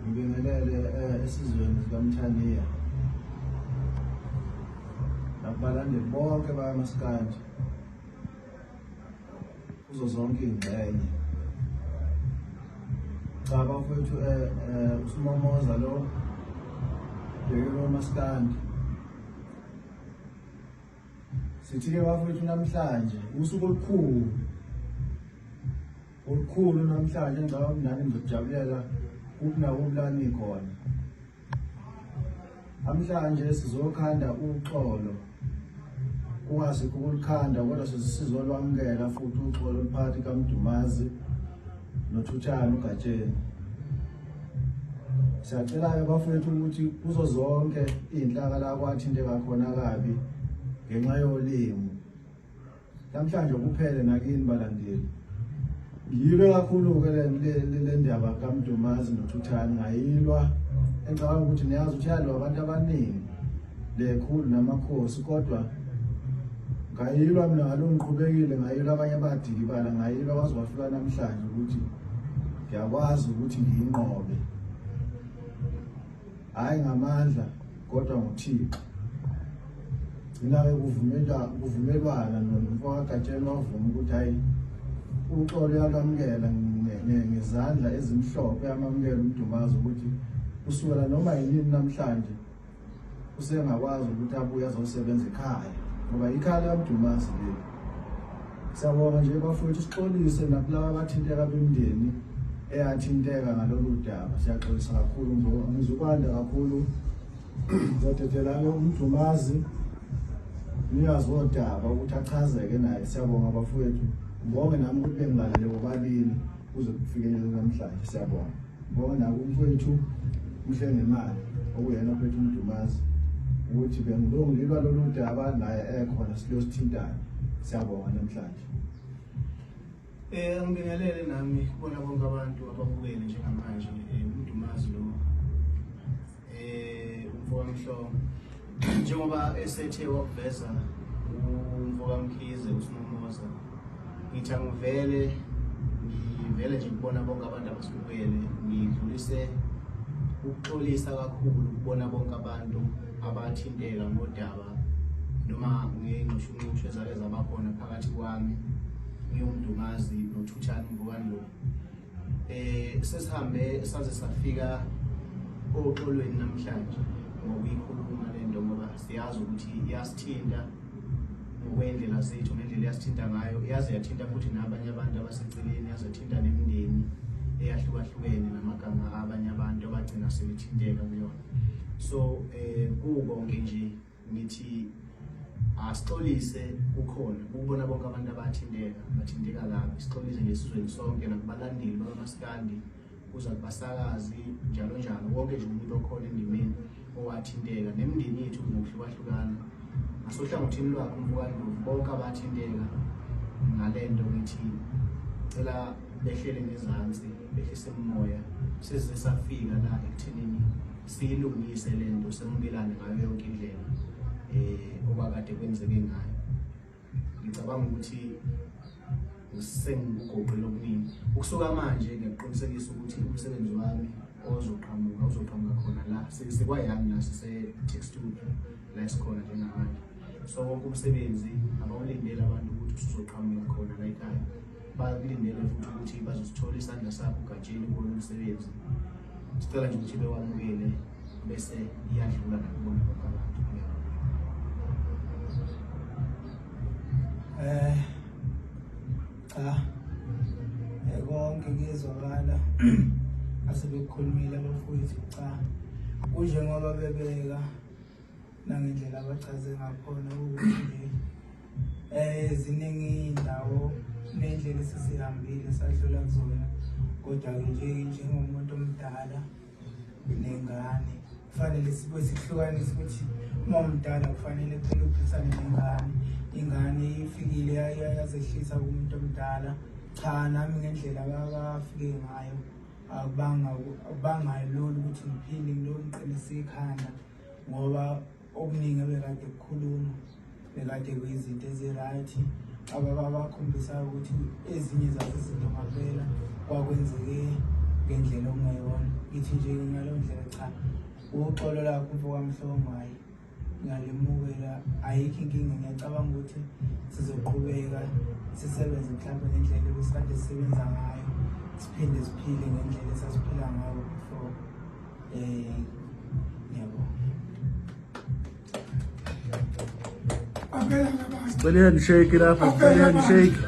ngibingelele esizweni sikaMthaniya nakubalandeli bonke bakaMaskandi kuzo zonke ingxenye. Cha bafowethu uSimomoza lo yelo Maskandi sithi-ke bafowethu namhlanje usuku olukhulu namhlanje ngicabanga nani ngizokujabulela ukunakubulani khona. Namhlanje sizokhanda uxolo, kungasikho ukulikhanda kodwa sizolwamukela futhi uxolo phakathi kaMdumazi noThuthani uGatsheni. Siyacela-ke bafowethu ukuthi kuzo zonke iy'nhlaka la kwathinteka khona kabi ngenxa yolimi, namhlanje kuphele nakini balandeli. Ngiyilwe kakhulu-ke le ndaba kaMdumazi noThuthani, ngayilwa engicabanga ukuthi niyazi ukuthi yalwa abantu abaningi lekhulu namakhosi, kodwa ngayilwa mina ngalo ngiqhubekile, ngayilwa abanye badikibala, ngayilwa kwaze kwafika namhlanje ukuthi ngiyakwazi ukuthi ngiyinqobe, hhayi ngamandla kodwa ngoThixo. Gcina-ke kuvumelwana nomfowakaGatsheni wavuma ukuthi hayi uxolo yakwamukela ngezandla ezimhlophe, yamamukela uMdumazi ukuthi kusukela noma yini namhlanje usengakwazi ukuthi abuye azosebenza ekhaya ngoba ikhaya likaMdumazi leli. Siyabonga nje bafowethu, sixolise nakulaba abathinteka bemndeni eyathinteka ngalolu daba. Siyaxolisa kakhulu, ngizokwanda kakhulu ngizodedela-ke uMdumazi niyazi odaba ukuthi achazeke naye. Siyabonga bafowethu, ngibonge nami ukuthi bengilalele bobabili kuze kufikelele namhlanje. Siyabonga, ngibonge nabo umfowethu uMhlengemali okuyena mfowethu uMdumazi ukuthi bengilwa lolu daba naye ekhona silosithintana. Siyabonga namhlanje. Ngibingelele nami kubona bonke abantu ababukele njengamanje uMdumazi lo umfokamhlobo njengoba esethe wakuveza umfokamkhize uSimomoza. Ngithi angivele nje kubona bonke abantu abasibukele, ngidlulise ukuxolisa kakhulu ukubona bonke abantu abathinteka ngodaba noma ngey'nxushunxushu ezake zabakhona phakathi kwami ngiwuMdumazi noThuthani Mvukani lo. Sesihambe saze safika oxolweni namhlanje ngokuyikhuluma le nto ngoba siyazi ukuthi iyasithinta ngokwendlela zethu, ngendlela yasithinta ngayo, yaze yathinta futhi nabanye abantu abaseceleni, yaze yathinta nemindeni eyahlukahlukene namagama abanye abantu abagcina sebethinteka kuyona. So kukonke nje ngithi asixolise kukhona ukubona bonke abantu bathinteka kabi, sixolise nje esizweni sonke nakubalandeli bakaMaskandi, kuza kubasakazi njalo njalo, wonke nje umuntu okhona endimeni owathinteka nemindeni yethu ngokuhlukahlukana ngasohlangothini lwakhe umfukani bonke abathinteka ngale nto. Ngithi cela behlele ngezansi, behlise umoya, size safika la ekuthenini siyilungise le nto, semukelane ngayo yonke indlela okwakade kwenzeke ngayo. Ngicabanga ukuthi sengiguqile okuningi ukusuka manje. Ngiyakuqinisekisa ukuthi umsebenzi wami uzoqhamuka khona la sikwayami la sise-text la esikhona njengamanje. So wonke umsebenzi abawulindele abantu ukuthi usuzoqhamuka khona la ekhaya, bakulindele futhi ukuthi bazosithola isandla sakho uGatsheni kulo umsebenzi. Sicela nje ukuthi bewamukele bese iyadlula nakubona bonke abantu. Konke kuyezwakala asebekukhulumile abafowethu. Cha, kunjengoba bebeka nangendlela abachaze ngakhona ukuthi ziningi iy'ndawo nendlela esesihambile sadlula kuzona, kodwa-ke njengomuntu omdala nengane kufanele sibe sihlukanise ukuthi uma umdala kufanele kuphela uphisane nengane, ingane ifikile yazehlisa kumuntu omdala. Cha, nami ngendlela abafike ngayo akubangayo lolu ukuthi ngiphinde ngilomqinise ikhanda ngoba okuningi ebekade kukhuluma bekade kuyizinto ezi-right abakhombisa ukuthi ezinye zazo izinto ngempela kwakwenzeke ngendlela okungayona. Ngithi nje ngaleyo ndlela cha, uxolo lakho mfokamhlongo hayi ngalemukela, ayikho inkinga. Ngiyacabanga ukuthi sizoqhubeka sisebenze mhlawumbe ngendlela ebesikade sisebenza ngayo, siphinde siphile ngendlela esasiphila ngayo before. Ngiyabonga. Sicela handshake lapha, sicela handshake.